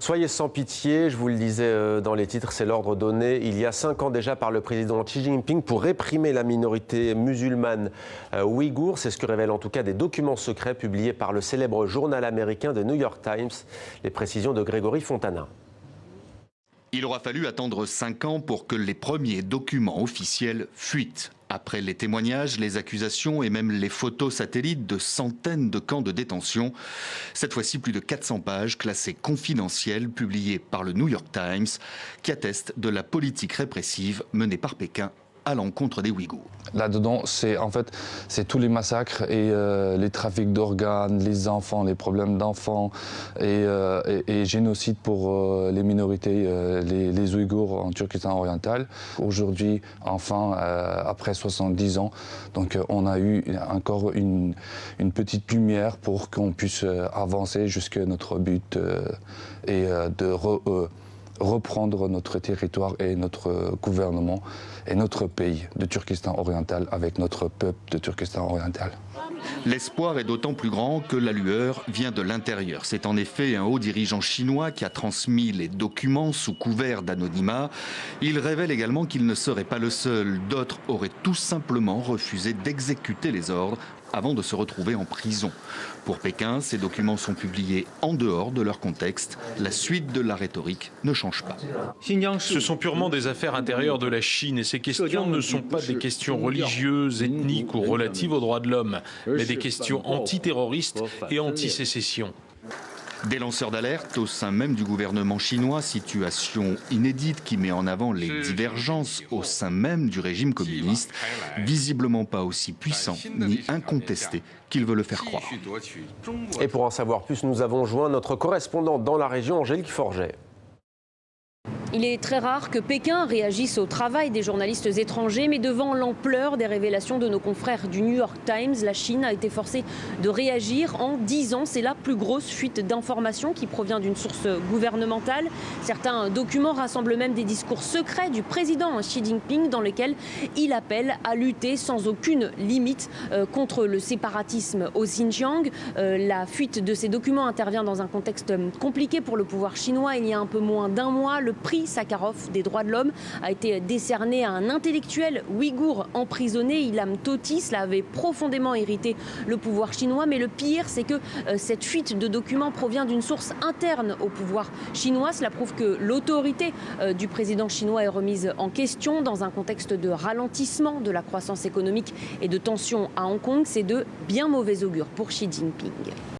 Soyez sans pitié, je vous le disais dans les titres, c'est l'ordre donné il y a 5 ans déjà par le président Xi Jinping pour réprimer la minorité musulmane ouïghour. C'est ce que révèlent en tout cas des documents secrets publiés par le célèbre journal américain The New York Times. Les précisions de Grégory Fontana. Il aura fallu attendre 5 ans pour que les premiers documents officiels fuitent. Après les témoignages, les accusations et même les photos satellites de centaines de camps de détention, cette fois-ci plus de 400 pages classées confidentielles publiées par le New York Times qui attestent de la politique répressive menée par Pékin à l'encontre des Ouïghours. Là-dedans, c'est tous les massacres et les trafics d'organes, les enfants, les problèmes d'enfants et génocide pour les minorités, les Ouïghours en Turkestan oriental. Aujourd'hui, enfin, après 70 ans, donc on a eu encore une petite lumière pour qu'on puisse avancer jusqu'à notre but et de reprendre notre territoire et notre gouvernement et notre pays de Turkestan oriental avec notre peuple de Turkestan oriental. L'espoir est d'autant plus grand que la lueur vient de l'intérieur. C'est en effet un haut dirigeant chinois qui a transmis les documents sous couvert d'anonymat. Il révèle également qu'il ne serait pas le seul. D'autres auraient tout simplement refusé d'exécuter les ordres avant de se retrouver en prison. Pour Pékin, ces documents sont publiés en dehors de leur contexte. La suite de la rhétorique ne change pas. Ce sont purement des affaires intérieures de la Chine et ces questions ne sont pas des questions religieuses, ethniques ou relatives aux droits de l'homme, mais des questions antiterroristes et anti-sécession. Des lanceurs d'alerte au sein même du gouvernement chinois, situation inédite qui met en avant les divergences au sein même du régime communiste, visiblement pas aussi puissant ni incontesté qu'il veut le faire croire. Et pour en savoir plus, nous avons joint notre correspondante dans la région, Angélique Forget. Il est très rare que Pékin réagisse au travail des journalistes étrangers, mais devant l'ampleur des révélations de nos confrères du New York Times, la Chine a été forcée de réagir en 10 ans. C'est la plus grosse fuite d'informations qui provient d'une source gouvernementale. Certains documents rassemblent même des discours secrets du président Xi Jinping dans lesquels il appelle à lutter sans aucune limite contre le séparatisme au Xinjiang. La fuite de ces documents intervient dans un contexte compliqué pour le pouvoir chinois. Il y a un peu moins d'un mois, le prix Sakharov des droits de l'homme a été décerné à un intellectuel ouïghour emprisonné, Ilham Tohti. Cela avait profondément irrité le pouvoir chinois, mais le pire, c'est que cette fuite de documents provient d'une source interne au pouvoir chinois. Cela prouve que l'autorité du président chinois est remise en question dans un contexte de ralentissement de la croissance économique et de tensions à Hong Kong. C'est de bien mauvais augure pour Xi Jinping.